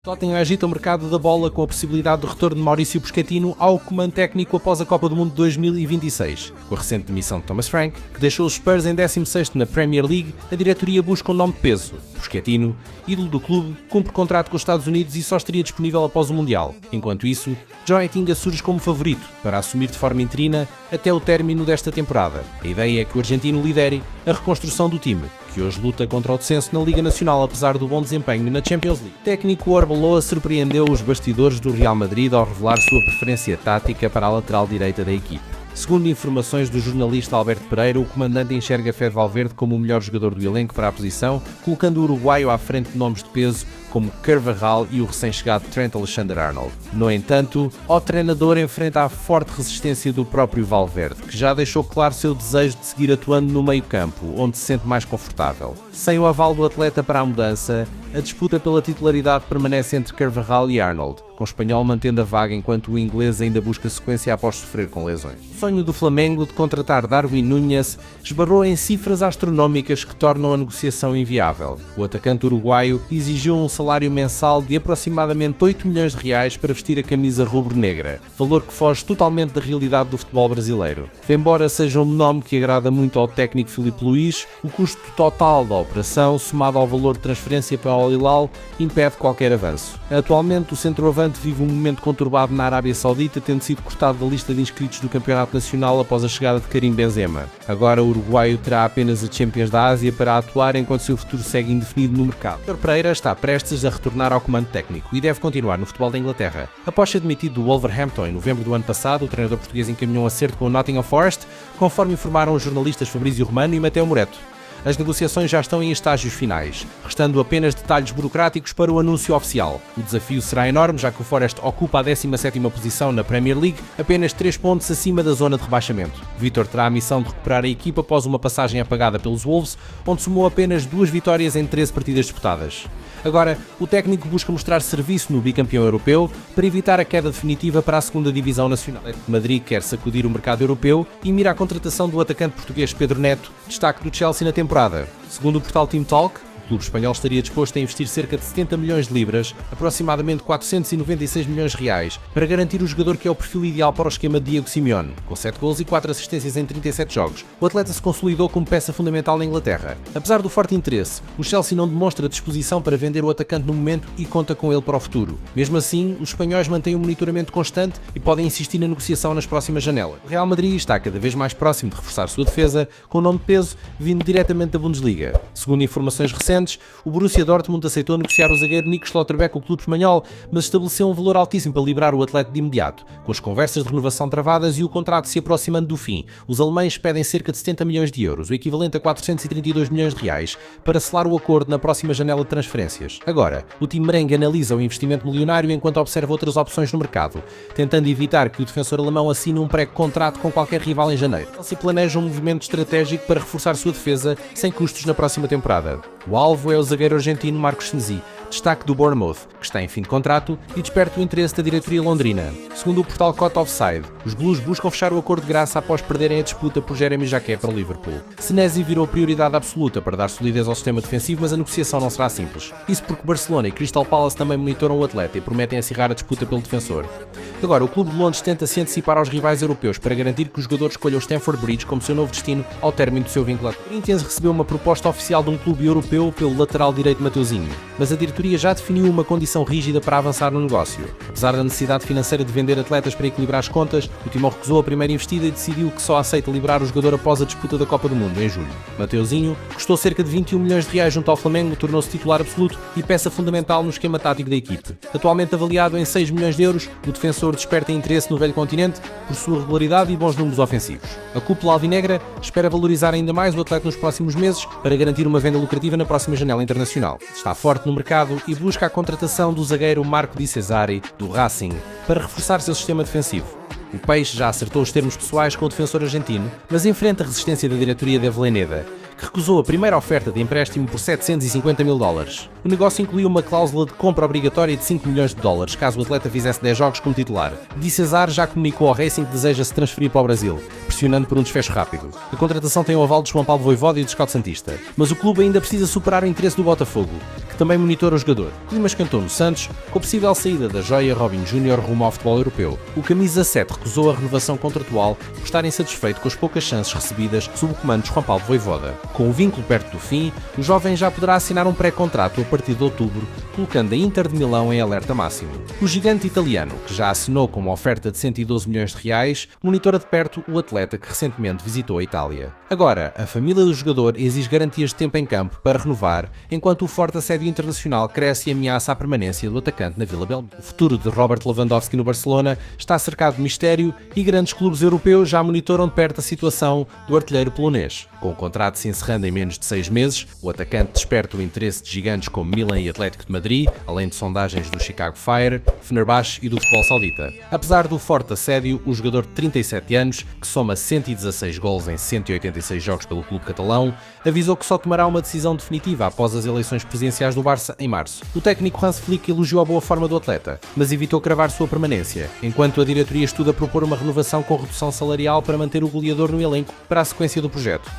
Tottenham agita o mercado da bola com a possibilidade do retorno de Mauricio Pochettino ao comando técnico após a Copa do Mundo de 2026. Com a recente demissão de Thomas Frank, que deixou os Spurs em 16º na Premier League, a diretoria busca um nome de peso. Pochettino, ídolo do clube, cumpre contrato com os Estados Unidos e só estaria disponível após o Mundial. Enquanto isso, Joey Tinga surge como favorito para assumir de forma interina até o término desta temporada. A ideia é que o argentino lidere a reconstrução do time, que hoje luta contra o descenso na Liga Nacional apesar do bom desempenho na Champions League. O técnico Arbeloa surpreendeu os bastidores do Real Madrid ao revelar sua preferência tática para a lateral direita da equipe. Segundo informações do jornalista Alberto Pereira, o comandante enxerga Fede Valverde como o melhor jogador do elenco para a posição, colocando o uruguaio à frente de nomes de peso como Carvajal e o recém-chegado Trent Alexander-Arnold. No entanto, o treinador enfrenta a forte resistência do próprio Valverde, que já deixou claro seu desejo de seguir atuando no meio-campo, onde se sente mais confortável. Sem o aval do atleta para a mudança, a disputa pela titularidade permanece entre Carvajal e Arnold, com o espanhol mantendo a vaga enquanto o inglês ainda busca sequência após sofrer com lesões. O sonho do Flamengo de contratar Darwin Núñez esbarrou em cifras astronómicas que tornam a negociação inviável. O atacante uruguaio exigiu um salário mensal de aproximadamente 8 milhões de reais para vestir a camisa rubro-negra, valor que foge totalmente da realidade do futebol brasileiro. Embora seja um nome que agrada muito ao técnico Filipe Luís, o custo total da operação, somado ao valor de transferência para o Al Hilal, impede qualquer avanço. Atualmente, o centroavante vive um momento conturbado na Arábia Saudita, tendo sido cortado da lista de inscritos do Campeonato Nacional após a chegada de Karim Benzema. Agora o uruguaio terá apenas a Champions da Ásia para atuar enquanto seu futuro segue indefinido no mercado. Sr. Pereira está prestes a retornar ao comando técnico e deve continuar no futebol da Inglaterra. Após ser demitido do Wolverhampton em novembro do ano passado, o treinador português encaminhou um acerto com o Nottingham Forest, conforme informaram os jornalistas Fabrício Romano e Mateo Moreto. As negociações já estão em estágios finais, restando apenas detalhes burocráticos para o anúncio oficial. O desafio será enorme, já que o Forest ocupa a 17ª posição na Premier League, apenas 3 pontos acima da zona de rebaixamento. Vítor terá a missão de recuperar a equipa após uma passagem apagada pelos Wolves, onde somou apenas 2 vitórias em 13 partidas disputadas. Agora, o técnico busca mostrar serviço no bicampeão europeu para evitar a queda definitiva para a 2ª Divisão Nacional. Madrid quer sacudir o mercado europeu e mira a contratação do atacante português Pedro Neto, destaque do Chelsea na temporada. Segundo o portal Team Talk, o clube espanhol estaria disposto a investir cerca de 70 milhões de libras, aproximadamente 496 milhões de reais, para garantir o jogador que é o perfil ideal para o esquema de Diego Simeone. Com 7 gols e 4 assistências em 37 jogos, o atleta se consolidou como peça fundamental na Inglaterra. Apesar do forte interesse, o Chelsea não demonstra disposição para vender o atacante no momento e conta com ele para o futuro. Mesmo assim, os espanhóis mantêm um monitoramento constante e podem insistir na negociação nas próximas janelas. O Real Madrid está cada vez mais próximo de reforçar sua defesa, com o nome de peso vindo diretamente da Bundesliga. Segundo informações recentes, o Borussia Dortmund aceitou negociar o zagueiro Nico Schlotterbeck com o clube espanhol, mas estabeleceu um valor altíssimo para liberar o atleta de imediato. Com as conversas de renovação travadas e o contrato se aproximando do fim, os alemães pedem cerca de 70 milhões de euros, o equivalente a 432 milhões de reais, para selar o acordo na próxima janela de transferências. Agora, o time merengue analisa o investimento milionário enquanto observa outras opções no mercado, tentando evitar que o defensor alemão assine um pré-contrato com qualquer rival em janeiro. Ele se planeja um movimento estratégico para reforçar sua defesa sem custos na próxima temporada. O alvo é o zagueiro argentino Marcos Senesi, destaque do Bournemouth, que está em fim de contrato e desperta o interesse da diretoria londrina. Segundo o portal Cot Offside, os Blues buscam fechar o acordo de graça após perderem a disputa por Jeremy Jacquet para o Liverpool. Senesi virou prioridade absoluta para dar solidez ao sistema defensivo, mas a negociação não será simples. Isso porque Barcelona e Crystal Palace também monitoram o atleta e prometem acirrar a disputa pelo defensor. Agora, o clube de Londres tenta se antecipar aos rivais europeus para garantir que o jogador escolha o Stamford Bridge como seu novo destino ao término do seu vínculo. O Corinthians recebeu uma proposta oficial de um clube europeu pelo lateral direito Mateuzinho, mas a diretoria já definiu uma condição rígida para avançar no negócio. Apesar da necessidade financeira de vender atletas para equilibrar as contas, o Timão recusou a primeira investida e decidiu que só aceita liberar o jogador após a disputa da Copa do Mundo, em julho. Mateuzinho custou cerca de 21 milhões de reais junto ao Flamengo, tornou-se titular absoluto e peça fundamental no esquema tático da equipe. Atualmente avaliado em 6 milhões de euros, o defensor desperta interesse no velho continente por sua regularidade e bons números ofensivos. A cúpula alvinegra espera valorizar ainda mais o atleta nos próximos meses para garantir uma venda lucrativa na próxima janela internacional. Está forte no mercado e busca a contratação do zagueiro Marco Di Cesare, do Racing, para reforçar seu sistema defensivo. O Peixe já acertou os termos pessoais com o defensor argentino, mas enfrenta a resistência da diretoria de Avellaneda, que que recusou a primeira oferta de empréstimo por 750 mil dólares. O negócio incluía uma cláusula de compra obrigatória de 5 milhões de dólares caso o atleta fizesse 10 jogos como titular. Di Cesar já comunicou ao Racing que deseja se transferir para o Brasil, pressionando por um desfecho rápido. A contratação tem o aval de João Paulo Voivoda e do Scott Santista, mas o clube ainda precisa superar o interesse do Botafogo, que também monitora o jogador. O clima esquentou no Santos, com a possível saída da joia Robin Júnior rumo ao futebol europeu. O camisa 7 recusou a renovação contratual por estar insatisfeito com as poucas chances recebidas sob o comando de João Paulo Voivoda. Com o vínculo perto do fim, o jovem já poderá assinar um pré-contrato a partir de outubro, colocando a Inter de Milão em alerta máximo. O gigante italiano, que já assinou com uma oferta de 112 milhões de reais, monitora de perto o atleta que recentemente visitou a Itália. Agora, a família do jogador exige garantias de tempo em campo para renovar, enquanto o forte assédio internacional cresce e ameaça a permanência do atacante na Vila Belmiro. O futuro de Robert Lewandowski no Barcelona está cercado de mistério e grandes clubes europeus já monitoram de perto a situação do artilheiro polonês. Com o contrato se encerrando em menos de 6 meses, o atacante desperta o interesse de gigantes como Milan e Atlético de Madrid, além de sondagens do Chicago Fire, Fenerbahçe e do futebol saudita. Apesar do forte assédio, o jogador de 37 anos, que soma 116 gols em 186 jogos pelo clube catalão, avisou que só tomará uma decisão definitiva após as eleições presidenciais do Barça em março. O técnico Hans Flick elogiou a boa forma do atleta, mas evitou cravar sua permanência, enquanto a diretoria estuda propor uma renovação com redução salarial para manter o goleador no elenco para a sequência do projeto.